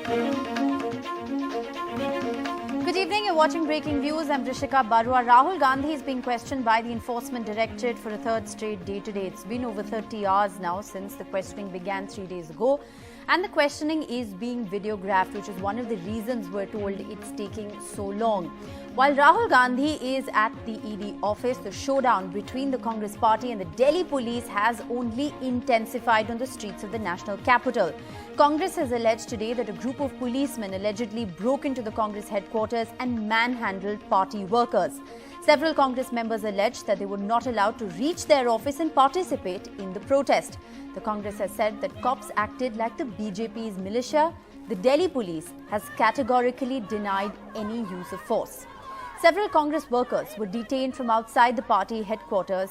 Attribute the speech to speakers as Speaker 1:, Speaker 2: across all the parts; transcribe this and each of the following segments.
Speaker 1: Good evening, you're watching Breaking Views. I'm Rishika Barua. Rahul Gandhi is being questioned by the Enforcement Directorate for a third straight day today. It's been over 30 hours now since the questioning began 3 days ago. And the questioning is being videographed, which is one of the reasons we're told it's taking so long. While Rahul Gandhi is at the ED office, the showdown between the Congress party and the Delhi police has only intensified on the streets of the national capital. Congress has alleged today that a group of policemen allegedly broke into the Congress headquarters and manhandled party workers. Several Congress members alleged that they were not allowed to reach their office and participate in the protest. The Congress has said that cops acted like the BJP's militia. The Delhi police has categorically denied any use of force. Several Congress workers were detained from outside the party headquarters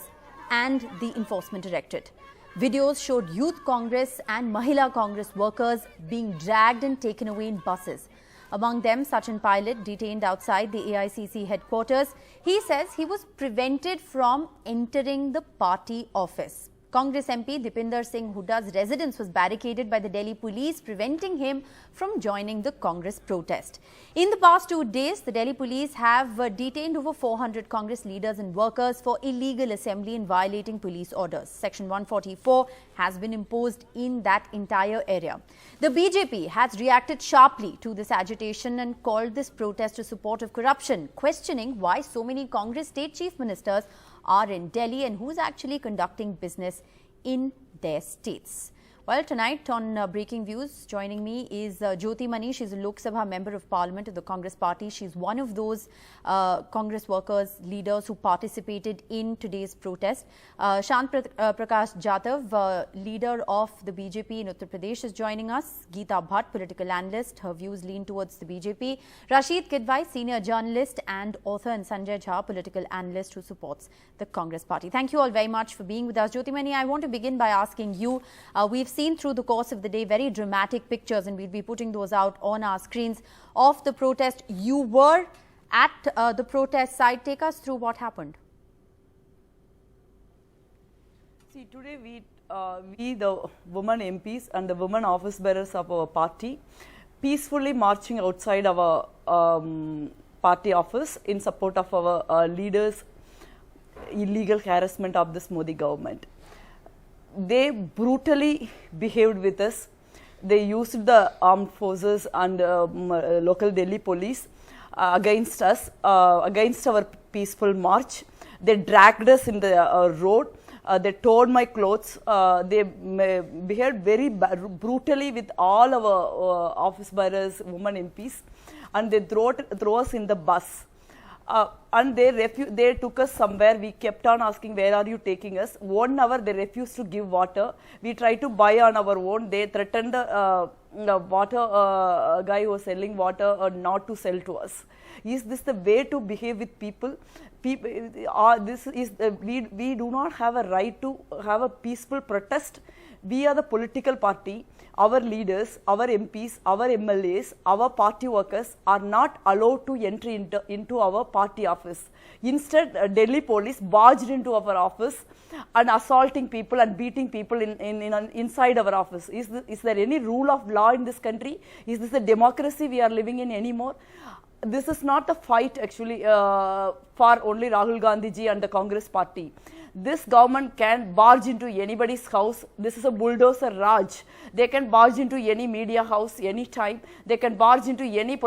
Speaker 1: and the Enforcement Directorate. Videos showed youth Congress and Mahila Congress workers being dragged and taken away in buses. Among them, Sachin Pilot, detained outside the AICC headquarters. He says he was prevented from entering the party office. Congress MP Dipinder Singh Hooda's residence was barricaded by the Delhi police, preventing him from joining the Congress protest. In the past 2 days, the Delhi police have detained over 400 Congress leaders and workers for illegal assembly and violating police orders. Section 144 has been imposed in that entire area. The BJP has reacted sharply to this agitation and called this protest a support of corruption, questioning why so many Congress state chief ministers are in Delhi and who's actually conducting business in their states. Well, tonight on Breaking Views, joining me is Jyoti Mani. She's a Lok Sabha member of Parliament of the Congress Party. She's one of those Congress workers, leaders who participated in today's protest. Shant Prakash Jatav, leader of the BJP in Uttar Pradesh, is joining us. Geeta Bhatt, political analyst. Her views lean towards the BJP. Rashid Kidwai, senior journalist and author, and Sanjay Jha, political analyst who supports the Congress Party. Thank you all very much for being with us. Jyoti Mani, I want to begin by asking you, we've seen through the course of the day very dramatic pictures, and we'll be putting those out on our screens of the protest. You were at the protest site. Take us through what happened.
Speaker 2: See, today we the women MPs and the women office bearers of our party peacefully marching outside our party office in support of our leaders' illegal harassment of this Modi government. They brutally behaved with us. They used the armed forces and local Delhi police against us, against our peaceful march. They dragged us in the road. They tore my clothes. They behaved very brutally with all our office bearers, women MPs, and they throw us in the bus. And they took us somewhere. We kept on asking, where are you taking us? 1 hour they refused to give water. We tried to buy on our own. They threatened the water guy who was selling water not to sell to us. Is this the way to behave with people? We do not have a right to have a peaceful protest. We are the political party. Our leaders, our MPs, our MLAs, our party workers are not allowed to enter into our party office. Instead, Delhi police barged into our office and assaulting people and beating people inside our office. Is there any rule of law in this country? Is this a democracy we are living in anymore? This is not a fight actually for only Rahul Gandhi ji and the Congress party. This government can barge into anybody's house. This is a bulldozer Raj. They can barge into any media house anytime. They can barge into any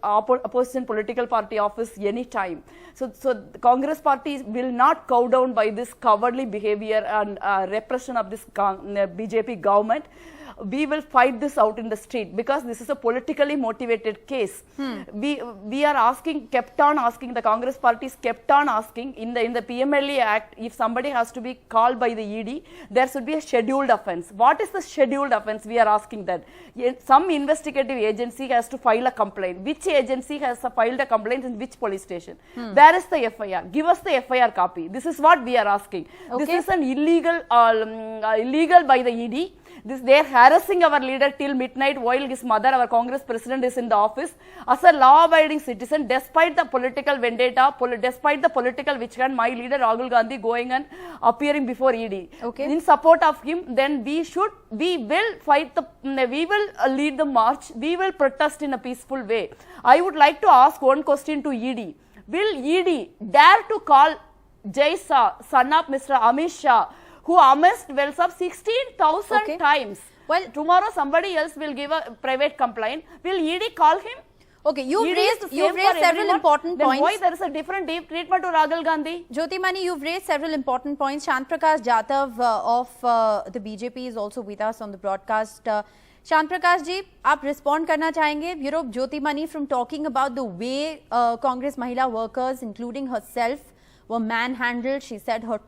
Speaker 2: opposition political party office anytime. So the Congress party will not cow down by this cowardly behavior and repression of this BJP government. We will fight this out in the street because this is a politically motivated case. We are asking, kept on asking, the Congress parties kept on asking in the PMLA Act, if somebody has to be called by the ED, there should be a scheduled offence. What is the scheduled offence? We are asking that. Some investigative agency has to file a complaint. Which agency has filed a complaint in which police station? Where is the FIR? Give us the FIR copy. This is what we are asking. Okay. This is an illegal by the ED. They're harassing our leader till midnight while his mother, our Congress president, is in the office. As a law-abiding citizen, despite the political vendetta, despite the political witch hunt, my leader Rahul Gandhi going and appearing before ED.
Speaker 1: Okay.
Speaker 2: In support of him, then we will fight we will lead the march. We will protest in a peaceful way. I would like to ask one question to ED. Will ED dare to call Jai Shah, son of Mr. Amit Shah, who amassed wealth of 16,000 times? Well, tomorrow somebody else will give a private complaint. Will ED call him?
Speaker 1: Okay, you've raised several important points.
Speaker 2: Then why there is a different treatment to Rahul Gandhi?
Speaker 1: Jyoti Mani, you've raised several important points. Shant Prakash Jatav of the BJP is also with us on the broadcast. Shant Prakash ji, आप respond करना चाहेंगे? You know, Jyoti Mani, from talking about the way Congress Mahila workers, including herself, were manhandled. She said her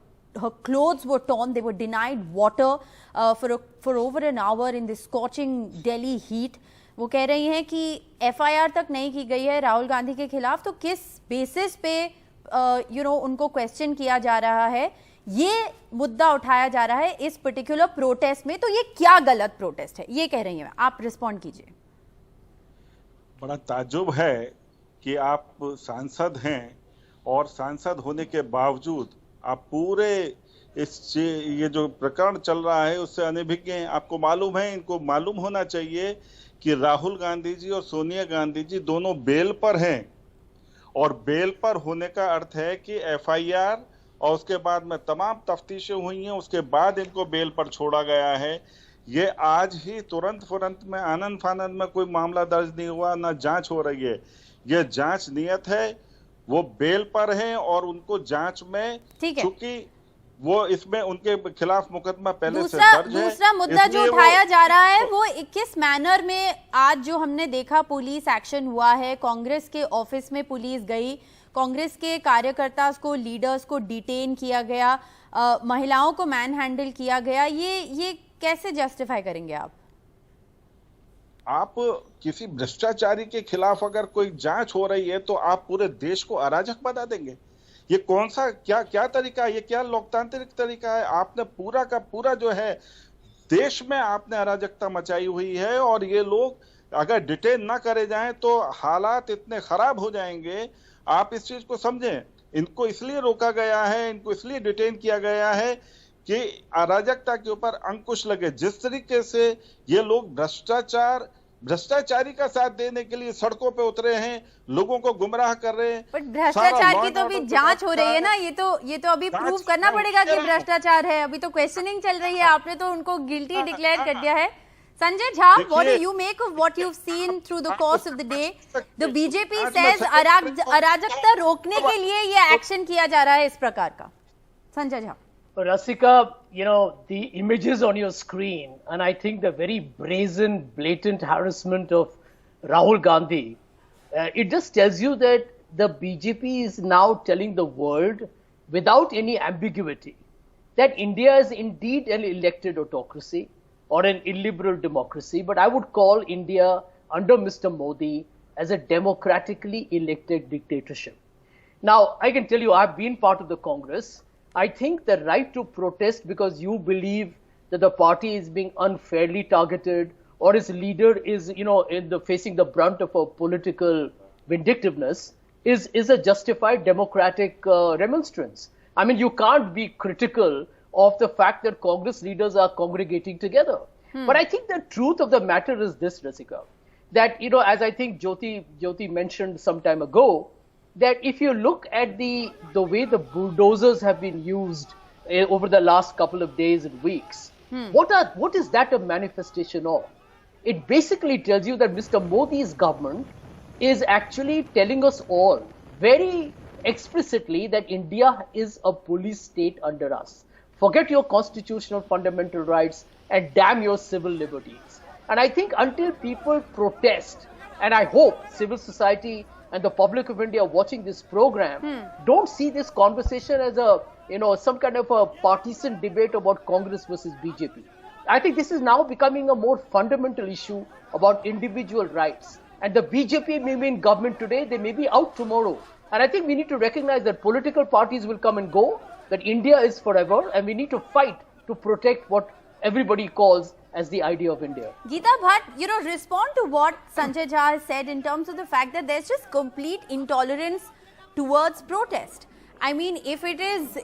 Speaker 1: clothes were torn. They were denied water for over an hour in this scorching Delhi heat. वो कह रही हैं कि FIR तक नहीं की गई है राहुल गांधी के खिलाफ, तो किस बेसिस पे उनको क्वेश्चन किया जा रहा है, ये मुद्दा उठाया जा रहा है इस पर्टिकुलर प्रोटेस्ट में, तो ये क्या गलत प्रोटेस्ट है, ये कह रही हैं, आप रिस्पॉन्ड कीजिए।
Speaker 3: बड़ा ताज्जुब है कि आप सांसद हैं और सांसद होने के बावजूद आप पूरे ये जो प्रकरण चल रहा है उससे अनभिज्ञ हैं। आपको मालूम है, इनको मालूम होना चाहिए कि राहुल गांधी जी और सोनिया गांधी जी दोनों बेल पर हैं, और बेल पर होने का अर्थ है कि FIR और उसके बाद में तमाम तफ्तीशें हुई हैं, उसके बाद इनको बेल पर छोड़ा गया है। ये आज ही तुरंत में आनंद फानंद में कोई मामला दर्ज नहीं हुआ, ना जांच हो रही है। ये जांच नियत है, वो बेल पर हैं और उनको जांच में, चूंकि वो इसमें उनके खिलाफ मुकदमा पहले से दर्ज है।
Speaker 1: दूसरा मुद्दा जो उठाया जा रहा है वो किस मैनर में आज जो हमने देखा पुलिस एक्शन हुआ है, कांग्रेस के ऑफिस में पुलिस गई, कांग्रेस के कार्यकर्ता को, लीडर्स को डिटेन किया गया, महिलाओं को मैन हैंडल किया गया, ये कैसे जस्टिफाई करेंगे आप?
Speaker 3: आप किसी भ्रष्टाचारी के खिलाफ अगर कोई जांच हो रही है तो आप पूरे देश को अराजक बना देंगे? ये कौन सा क्या तरीका है? ये क्या लोकतांत्रिक तरीका है? आपने पूरा का पूरा जो है देश में आपने अराजकता मचाई हुई है, और ये लोग अगर डिटेन ना करे जाएं तो हालात इतने खराब हो जाएंगे। आप इस चीज को समझें। इनको इसलिए रोका गया है, इनको इसलिए डिटेन किया गया है कि अराजकता के ऊपर अंकुश लगे। जिस तरीके से ये लोग भ्रष्टाचारी का साथ देने के लिए सड़कों पे उतरे हैं, लोगों को गुमराह कर रहे हैं।
Speaker 1: बट भ्रष्टाचार की तो अभी जांच हो रही है ना, ये तो अभी प्रूव करना पड़ेगा कि भ्रष्टाचार है। अभी तो क्वेश्चनिंग चल रही है, आपने तो उनको गिल्टी डिक्लेयर कर दिया है। Sanjay Jha, what do you make of what you've seen through the course of the day? The BJP says अराजकता रोकने के लिए ये एक्शन किया जा रहा है इस प्रकार का। Sanjay Jha.
Speaker 4: Rasika, the images on your screen, and I think the very brazen, blatant harassment of Rahul Gandhi, it just tells you that the BJP is now telling the world without any ambiguity that India is indeed an elected autocracy or an illiberal democracy, but I would call India under Mr. Modi as a democratically elected dictatorship. Now, I can tell you, I've been part of the Congress. I think the right to protest because you believe that the party is being unfairly targeted or its leader is, facing the brunt of a political vindictiveness is a justified democratic remonstrance. I mean, you can't be critical of the fact that Congress leaders are congregating together. But I think the truth of the matter is this, Rasika, that, as I think Jyoti mentioned some time ago, that if you look at the way the bulldozers have been used over the last couple of days and weeks, what is that a manifestation of? It basically tells you that Mr. Modi's government is actually telling us all very explicitly that India is a police state under us. Forget your constitutional fundamental rights and damn your civil liberties. And I think until people protest, and I hope civil society and the public of India watching this program don't see this conversation as some kind of a partisan debate about Congress versus BJP. I think this is now becoming a more fundamental issue about individual rights. And the BJP may be in government today, they may be out tomorrow. And I think we need to recognize that political parties will come and go, that India is forever, and we need to fight to protect what everybody calls as the idea of India.
Speaker 1: Geeta Bhatt, respond to what Sanjay Jha has said in terms of the fact that there's just complete intolerance towards protest. I mean, if it is,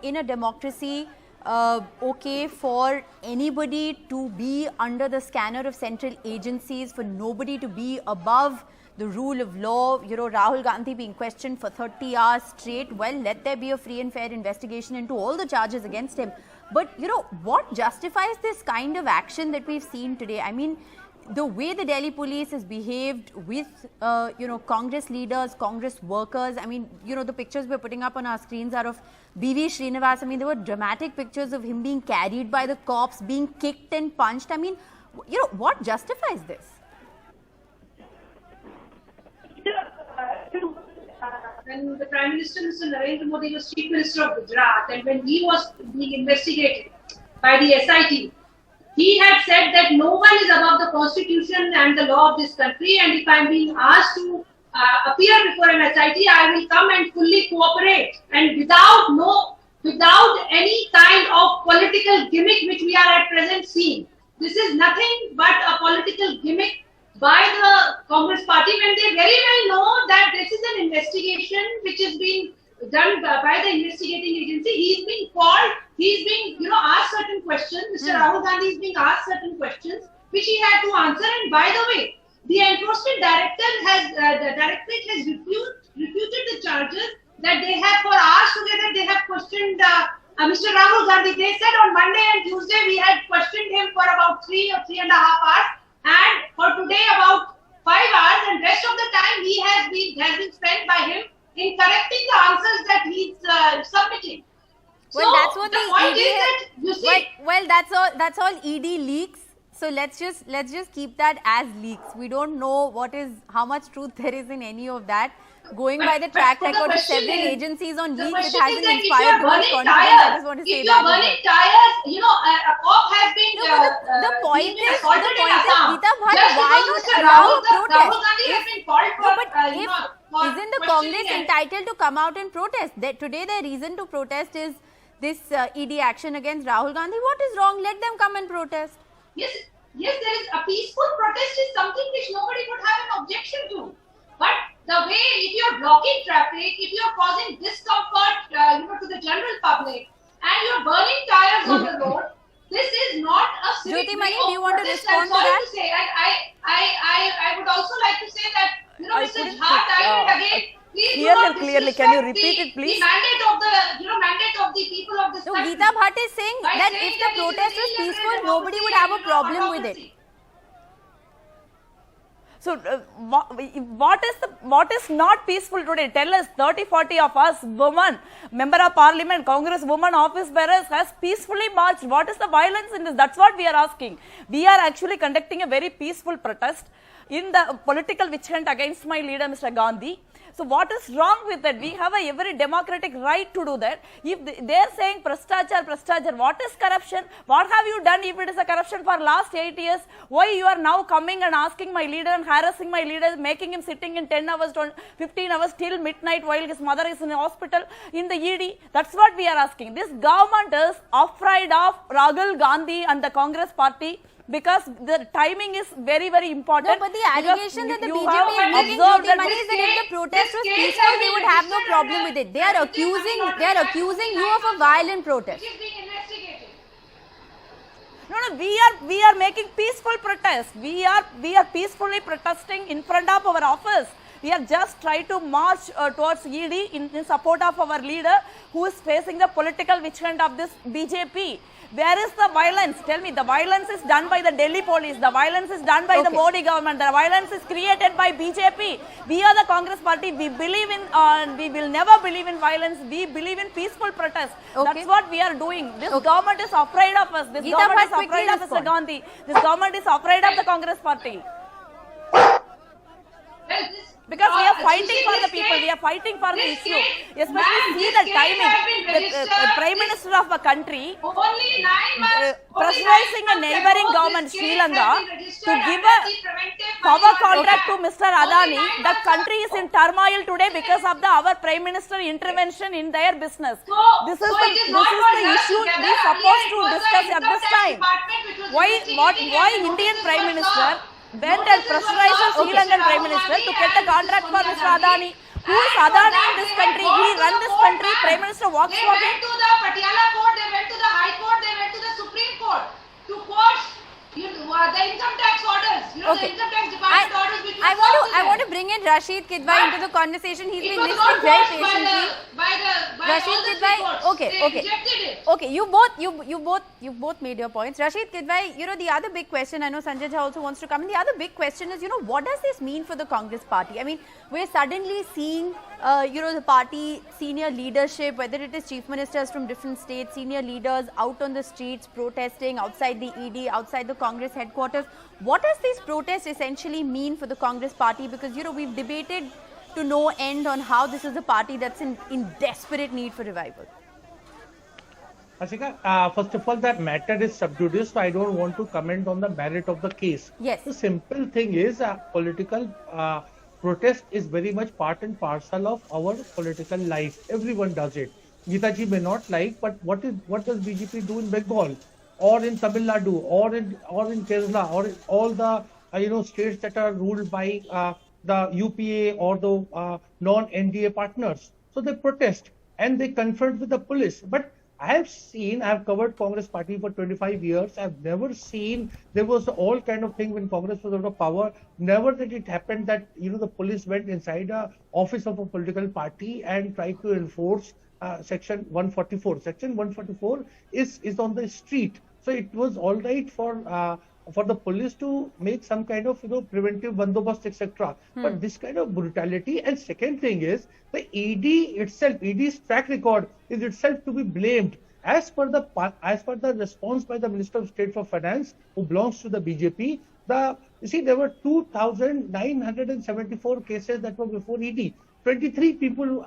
Speaker 1: in a democracy, okay for anybody to be under the scanner of central agencies, for nobody to be above the rule of law, Rahul Gandhi being questioned for 30 hours straight, well, let there be a free and fair investigation into all the charges against him. But, what justifies this kind of action that we've seen today? I mean, the way the Delhi police has behaved with, Congress leaders, Congress workers. I mean, the pictures we're putting up on our screens are of B.V. Srinivas. I mean, there were dramatic pictures of him being carried by the cops, being kicked and punched. I mean, what justifies this?
Speaker 5: When the Prime Minister, Mr. Narendra Modi, was Chief Minister of Gujarat, and when he was being investigated by the SIT, he had said that no one is above the Constitution and the law of this country, and if I am being asked to appear before an SIT, I will come and fully cooperate, and without any kind of political gimmick which we are at present seeing. This is nothing but a political gimmick by the Congress party, when they very well know that this is an investigation which is being done by the investigating agency. He's being called, he's being asked certain questions. Mr. Rahul Gandhi is being asked certain questions which he had to answer. And by the way, the Enforcement Directorate has refuted the charges that they have for hours together. They have questioned Mr. Rahul Gandhi. They said on Monday and Tuesday we had questioned him for about 3 or 3.5 hours. And for today about 5 hours, and rest of the time has been spent by him in correcting the answers that he's submitting.
Speaker 1: Well,
Speaker 5: so
Speaker 1: that's what
Speaker 5: the point is that you see.
Speaker 1: Well, that's all ED leaks. So let's just keep that as leaks. We don't know how much truth there is in any of that. Going by the track record of several agencies on leaks, it hasn't inspired much confidence. I just want to say that.
Speaker 5: If you're burning tires, a cop has been
Speaker 1: the point is, Geeta Bhatt,
Speaker 5: just
Speaker 1: why
Speaker 5: because
Speaker 1: not allow protest?
Speaker 5: Rahul Gandhi has been called for,
Speaker 1: Isn't the Congress entitled to come out and protest? Today their reason to protest is this ED action against Rahul Gandhi. What is wrong? Let them come and protest.
Speaker 5: Yes, there is a peaceful protest is something which nobody would have an objection to. But the way, if you're blocking traffic, if you're causing discomfort, to the general public, and you're burning tires on the road, this is not a civic
Speaker 1: Jyoti
Speaker 5: way
Speaker 1: Mani,
Speaker 5: of
Speaker 1: do you want to
Speaker 5: protest.
Speaker 1: respond to that?
Speaker 5: To say, and I would also like to say that, Mr. Jha, time and again, please do not
Speaker 2: clearly, can you repeat it, please?
Speaker 5: The mandate of the people of this
Speaker 1: So
Speaker 5: country.
Speaker 1: Geeta Bhatt is saying that if the protest was peaceful, nobody would have a problem with it.
Speaker 2: So, what is not peaceful today? Tell us, 30-40 of us, women, member of parliament, Congress women, office bearers, has peacefully marched. What is the violence in this? That's what we are asking. We are actually conducting a very peaceful protest in the political witch hunt against my leader, Mr. Gandhi. So what is wrong with that? We have a very democratic right to do that. If they are saying prastachar, what is corruption? What have you done if it is a corruption for last 8 years? Why you are now coming and asking my leader and harassing my leader, making him sitting in 10 hours, 15 hours till midnight while his mother is in the hospital in the ED? That's what we are asking. This government is afraid of Rahul Gandhi and the Congress party, because the timing is very, very important.
Speaker 1: No, but the allegation that the BJP is making, Jyoti Mani, is that if the protest was peaceful, they would have no problem with it. They are accusing you of a violent protest.
Speaker 2: No, we are making peaceful protest. We are peacefully protesting in front of our office. We are just trying to march towards ED in support of our leader, who is facing the political witch hunt of this BJP. Where is the violence? Tell me, the violence is done by the Delhi police, the violence is done by the Modi government, the violence is created by BJP. We are the Congress party, we believe in, we will never believe in violence, we believe in peaceful protest. That's what we are doing. This government is afraid of us, this government is afraid of Mr. Gandhi, this government is afraid of the Congress party.
Speaker 5: Well,
Speaker 2: Because we are fighting for the people, we are fighting for the issue. Especially see the timing. The Prime Minister of a country pressurizing a neighboring government, Sri Lanka, to give a power contract to Mr. Adani. The country is in turmoil today because of our Prime Minister intervention in their business. This is the issue we are supposed to discuss at this time. Why Indian Prime Minister went and pressurized the Sri Lankan Prime Minister to get a contract for Mr. Adani? Who is Adani in this country? He runs this country. Prime Minister walks for him.
Speaker 5: They went to the Patiala court, they went to the High Court, they went to the Supreme Court to quash the income tax orders.
Speaker 1: Okay.
Speaker 5: The income tax department orders which
Speaker 1: I want to bring in Rashid Kidwai into the conversation. He's been listening very patiently. Rashid Kidwai, okay. You both made your points. Rashid Kidwai, the other big question, I know Sanjay Jha also wants to come in. The other big question is, what does this mean for the Congress party? I mean, we're suddenly seeing, the party senior leadership, whether it is chief ministers from different states, senior leaders out on the streets protesting outside the ED, outside the Congress headquarters. What does this protest essentially mean for the Congress party? Because, we've debated to no end on how this is a party that's in desperate need for revival.
Speaker 6: Ashika, first of all, that matter is sub judice, so I don't want to comment on the merit of the case.
Speaker 1: Yes.
Speaker 6: The simple thing is, political protest is very much part and parcel of our political life. Everyone does it. Geetaji may not like, but what does BJP do in Bengal, or in Tamil Nadu, or in Kerala, or in all the states that are ruled by the UPA or the non-NDA partners? So they protest and they confront with the police. But I have covered Congress party for 25 years. I've never seen, there was all kind of thing when Congress was out of power. Never did it happen that, the police went inside a office of a political party and tried to enforce Section 144. Section 144 is on the street. So it was all right for the police to make some kind of preventive bandobast, etc. But this kind of brutality. And second thing is, the ED's track record is itself to be blamed. As per the response by the Minister of State for Finance, who belongs to the BJP, there were 2,974 cases that were before ED. 23 people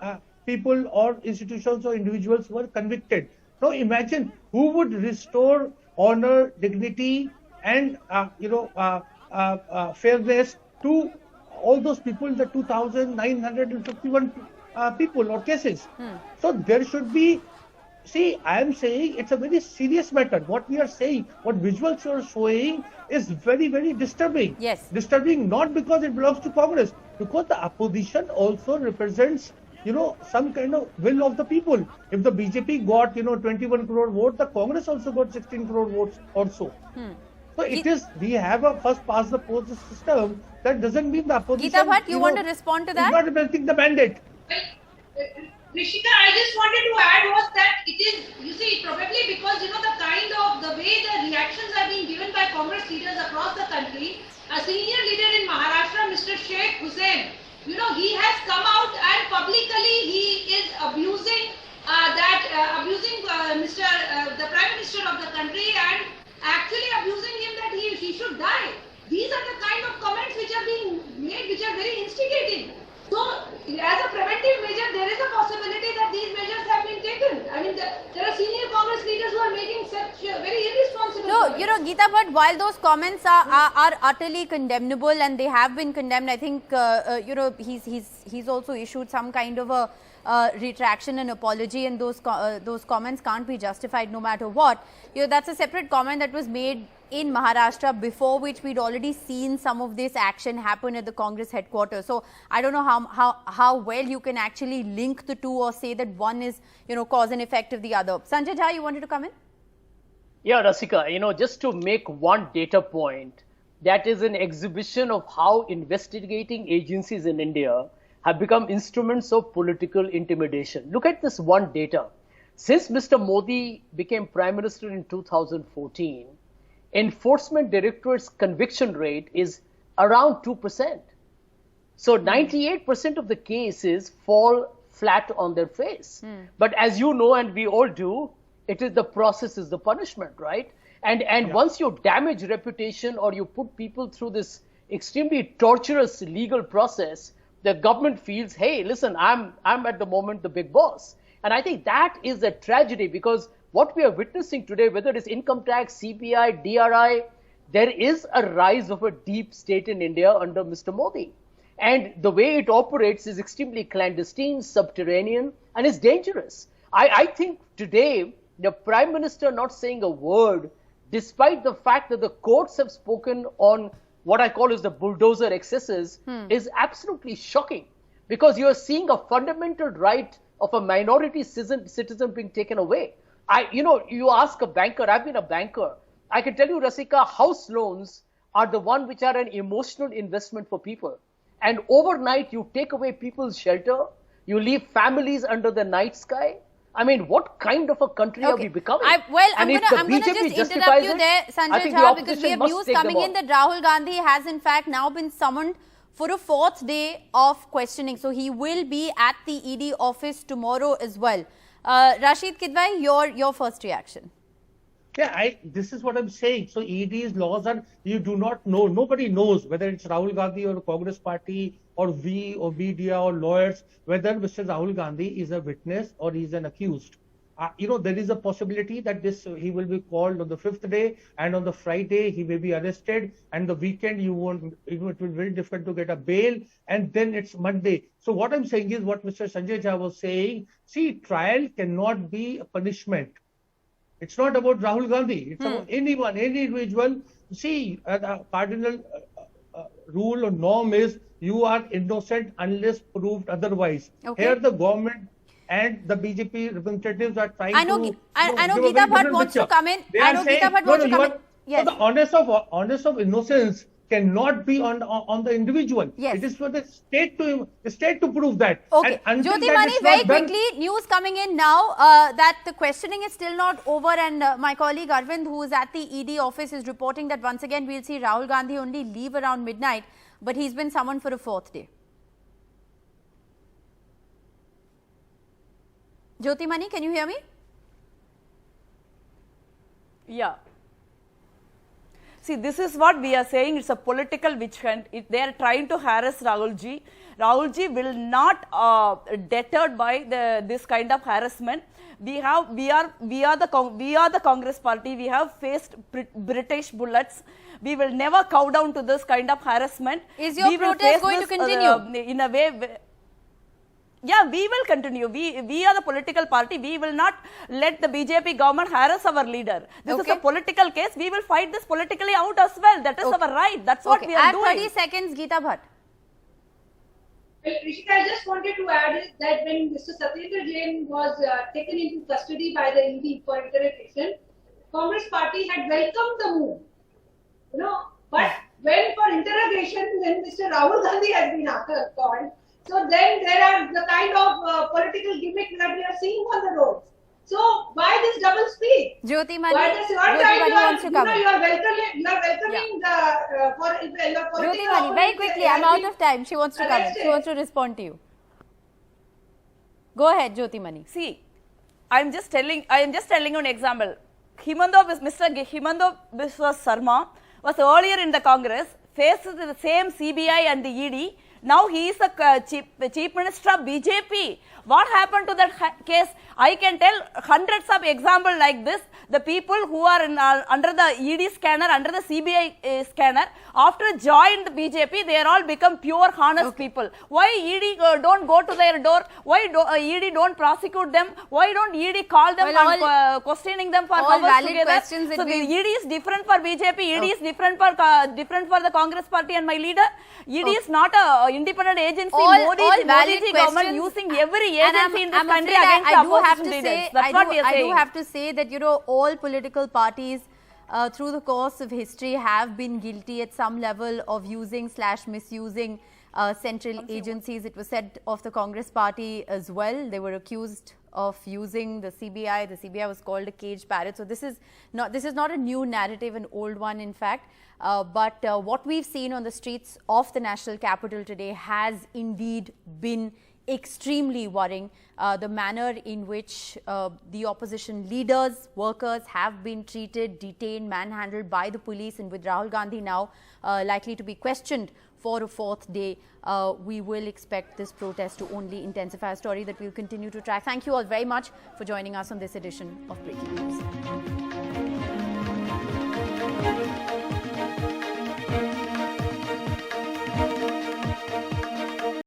Speaker 6: or institutions or individuals were convicted. Now imagine who would restore honor, dignity, and fairness to all those people, the 2,951 people or cases. So there should be, I am saying it's a very serious matter. What we are saying, what visuals you are showing is very, very disturbing.
Speaker 1: Yes.
Speaker 6: Disturbing not because it belongs to Congress, because the opposition also represents some kind of will of the people. If the BJP got 21 crore votes, the Congress also got 16 crore votes or so. So we have a first past the post system. That doesn't mean the opposition.
Speaker 1: Geeta Bhatt, you want to respond to that?
Speaker 6: Is not representing the mandate.
Speaker 5: Rishika, I just wanted to add was that it is, probably because, the way the reactions are being given by Congress leaders across the country. A senior leader in Maharashtra, Mr. Sheikh Hussain, he has come out and publicly he is abusing the Prime Minister of the country and actually abusing him that he should die. These are the kind of comments which are being made, which are very instigating. So, as a preventive measure, there is a possibility that these measures have been taken. I mean, there are senior Congress leaders who are making such very irresponsible comments.
Speaker 1: Geeta Bhatt, while those comments are utterly condemnable and they have been condemned, I think, he's also issued some kind of a retraction and apology, and those comments can't be justified no matter what. That's a separate comment that was made in Maharashtra, before which we'd already seen some of this action happen at the Congress headquarters. So I don't know how well you can actually link the two or say that one is, cause and effect of the other. Sanjay Jha, you wanted to come in?
Speaker 4: Yeah, Rasika, just to make one data point, that is an exhibition of how investigating agencies in India have become instruments of political intimidation. Look at this one data. Since Mr. Modi became Prime Minister in 2014, Enforcement Directorate's conviction rate is around 2%. So 98% of the cases fall flat on their face. But as you know, and we all do, the process is the punishment, right? And once you damage reputation or you put people through this extremely torturous legal process, the government feels, hey, listen, I'm at the moment the big boss. And I think that is a tragedy, because what we are witnessing today, whether it is income tax, CBI, DRI, there is a rise of a deep state in India under Mr. Modi. And the way it operates is extremely clandestine, subterranean, and is dangerous. I think today, the Prime Minister not saying a word, despite the fact that the courts have spoken on what I call as the bulldozer excesses, is absolutely shocking. Because you are seeing a fundamental right of a minority citizen being taken away. You ask a banker, I've been a banker, I can tell you, Rasika, house loans are the one which are an emotional investment for people. And overnight, you take away people's shelter, you leave families under the night sky. I mean, what kind of a country are we becoming?
Speaker 1: I'm going to just interrupt you there, Sanjay Jha, because we have news coming in that Rahul Gandhi has in fact now been summoned for a fourth day of questioning. So he will be at the ED office tomorrow as well. Rashid Kidwai, your first reaction.
Speaker 6: Yeah, this is what I'm saying. So ED's laws are, you do not know, nobody knows whether it's Rahul Gandhi or Congress party or we or media or lawyers, whether Mr. Rahul Gandhi is a witness or he's an accused. There is a possibility that he will be called on the 5th day, and on the Friday he may be arrested, and the weekend it will be very difficult to get a bail, and then it's Monday. So what I'm saying is what Mr. Sanjay Jha was saying, see, trial cannot be a punishment. It's not about Rahul Gandhi. It's about anyone, any individual. See, the cardinal rule or norm is you are innocent unless proved otherwise. Okay. Here the government and the BJP representatives are trying to...
Speaker 1: I know Geeta Bhatt wants to come in.
Speaker 6: Yes. So the honest of innocence cannot be on the individual.
Speaker 1: Yes.
Speaker 6: It is for the state to prove that.
Speaker 1: Okay. Jyoti Mani, very quickly, news coming in now that the questioning is still not over, and my colleague Arvind, who is at the ED office, is reporting that once again we'll see Rahul Gandhi only leave around midnight, but he's been summoned for a fourth day. Jyoti Mani, can you hear me?
Speaker 2: Yeah. See, this is what we are saying. It's a political witch hunt. They are trying to harass Rahul Ji. Rahul Ji will not deterred by this kind of harassment. We are the Congress party. We have faced British bullets. We will never cow down to this kind of harassment.
Speaker 1: Is your protest going to continue?
Speaker 2: In a way. Yeah, we will continue. We are the political party. We will not let the BJP government harass our leader. This is a political case. We will fight this politically out as well. That is our right. That's what we are doing.
Speaker 1: 30 seconds, Geeta Bhatt.
Speaker 5: Well, Rishika, I just wanted to add that when Mr. Satyendra Jain was taken into custody by the ED for interrogation, Congress party had welcomed the move. But when for interrogation, when Mr. Rahul Gandhi has been called, so then there are the kind of political gimmick that we are seeing on the roads. So why this double speed?
Speaker 1: Jyoti Mani,
Speaker 5: you are welcoming the
Speaker 1: Jyoti Mani, very quickly, I'm out of time. She wants to come in. She wants to respond to you. Go ahead, Jyoti Mani.
Speaker 2: See, I am just telling you an example. Mr. Himanta Biswa Sarma was earlier in the Congress, faced the same CBI and the ED. Now he is the chief minister of BJP. What happened to that case? I can tell hundreds of examples like this. The people who are under the ED scanner, under the CBI scanner, after joined the BJP, they are all become pure, honest people. Why ED don't go to their door? Why ED don't prosecute them? Why don't ED call them and questioning them for hours together? So the ED is different for BJP. ED is different for the Congress party and my leader. ED is not a independent agency. Modi government using every agency in this country against the opposition leaders. That's what we are saying.
Speaker 1: I do have to say that, all political parties through the course of history have been guilty at some level of using/misusing central agencies. It was said of the Congress party as well. They were accused of using the CBI. The CBI was called a caged parrot. So this is not a new narrative, an old one in fact. But what we've seen on the streets of the national capital today has indeed been extremely worrying. The manner in which the opposition leaders, workers have been treated, detained, manhandled by the police, and with Rahul Gandhi now likely to be questioned for a fourth day. We will expect this protest to only intensify, a story that we'll continue to track. Thank you all very much for joining us on this edition of Breaking News.